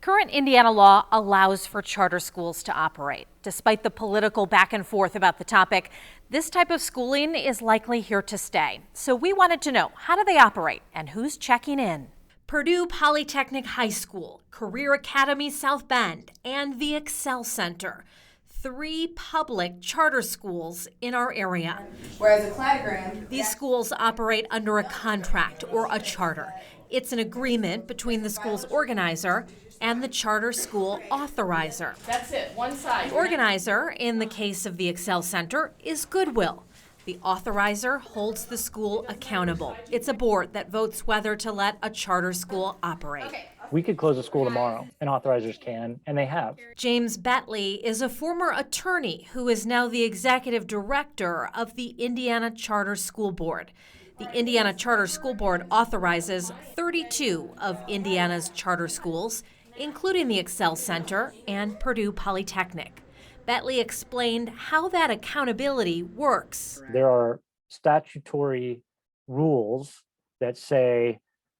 Current Indiana law allows for charter schools to operate. Despite the political back and forth about the topic, this type of schooling is likely here to stay. So we wanted to know, how do they operate and who's checking in? Purdue Polytechnic High School, Career Academy South Bend, and the Excel Center. 3 public charter schools in our area. Whereas a cladogram, these schools operate under a contract or a charter. It's an agreement between the school's organizer and the charter school authorizer. That's it, one side. The organizer, in the case of the Excel Center, is Goodwill. The authorizer holds the school accountable. It's a board that votes whether to let a charter school operate. We could close a school tomorrow, and authorizers can, and they have. James Betley is a former attorney who is now the executive director of the Indiana Charter School Board. The Indiana Charter School Board authorizes 32 of Indiana's charter schools, including the Excel Center and Purdue Polytechnic. Betley explained how that accountability works. There are statutory rules that say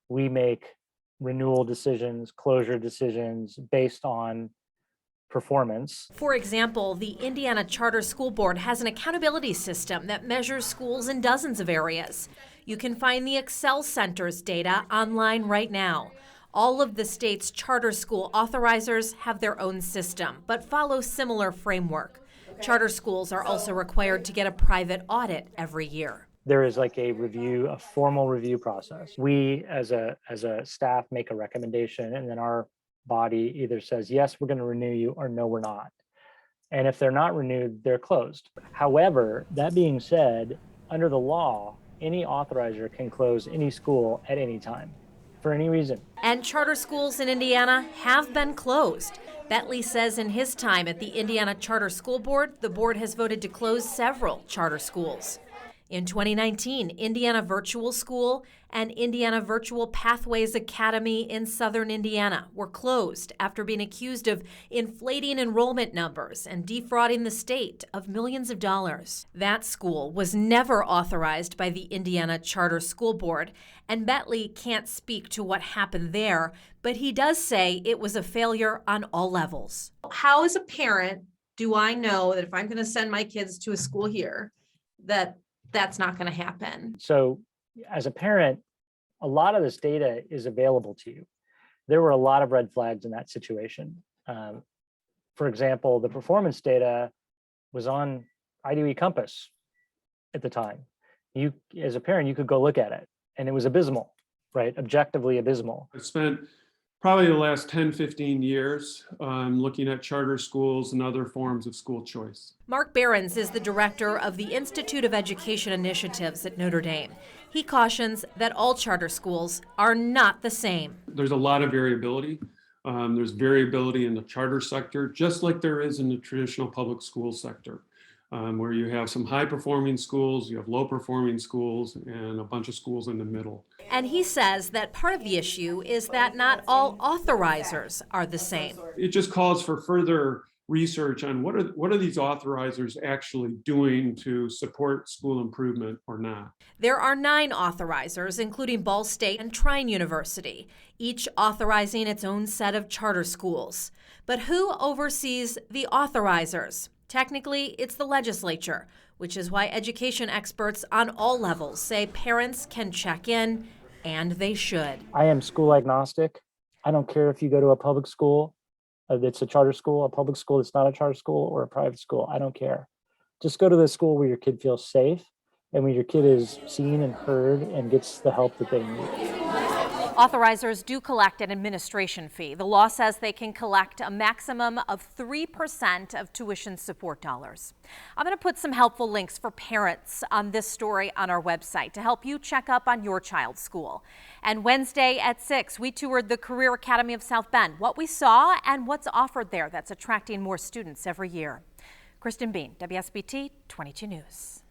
we make renewal decisions, closure decisions based on performance. For example, the Indiana Charter School Board has an accountability system that measures schools in dozens of areas. You can find the Excel Center's data online right now. All of the state's charter school authorizers have their own system, but follow similar framework. Charter schools are also required to get a private audit every year. There is like a formal review process. We as a staff make a recommendation, and then our body either says, yes, we're going to renew you, or no, we're not. And if they're not renewed, they're closed. However, that being said, under the law, any authorizer can close any school at any time for any reason. And charter schools in Indiana have been closed. Betley says in his time at the Indiana Charter School Board, the board has voted to close several charter schools. In 2019, Indiana Virtual School and Indiana Virtual Pathways Academy in southern Indiana were closed after being accused of inflating enrollment numbers and defrauding the state of millions of dollars. That school was never authorized by the Indiana Charter School Board, and Betley can't speak to what happened there, but he does say it was a failure on all levels. How, as a parent, do I know that if I'm going to send my kids to a school here, that's not going to happen? So as a parent, a lot of this data is available to you. There were a lot of red flags in that situation. For example, the performance data was on IDE Compass at the time. You, as a parent, you could go look at it, and it was abysmal, right? Objectively abysmal. I spent probably the last 10, 15 years looking at charter schools and other forms of school choice. Mark Behrens is the director of the Institute of Education Initiatives at Notre Dame. He cautions that all charter schools are not the same. There's a lot of variability. There's variability in the charter sector, just like there is in the traditional public school sector, where you have some high-performing schools, you have low-performing schools, and a bunch of schools in the middle. And he says that part of the issue is that not all authorizers are the same. It just calls for further research on what are these authorizers actually doing to support school improvement or not. There are 9 authorizers, including Ball State and Trine University, each authorizing its own set of charter schools. But who oversees the authorizers? Technically, it's the legislature, which is why education experts on all levels say parents can check in, and they should. I am school agnostic. I don't care if you go to a public school that's a charter school, a public school that's not a charter school, or a private school. I don't care. Just go to the school where your kid feels safe and where your kid is seen and heard and gets the help that they need. Authorizers do collect an administration fee. The law says they can collect a maximum of 3% of tuition support dollars. I'm going to put some helpful links for parents on this story on our website to help you check up on your child's school. And Wednesday at 6, we toured the Career Academy of South Bend, what we saw and what's offered there that's attracting more students every year. Kristen Bean, WSBT 22 News.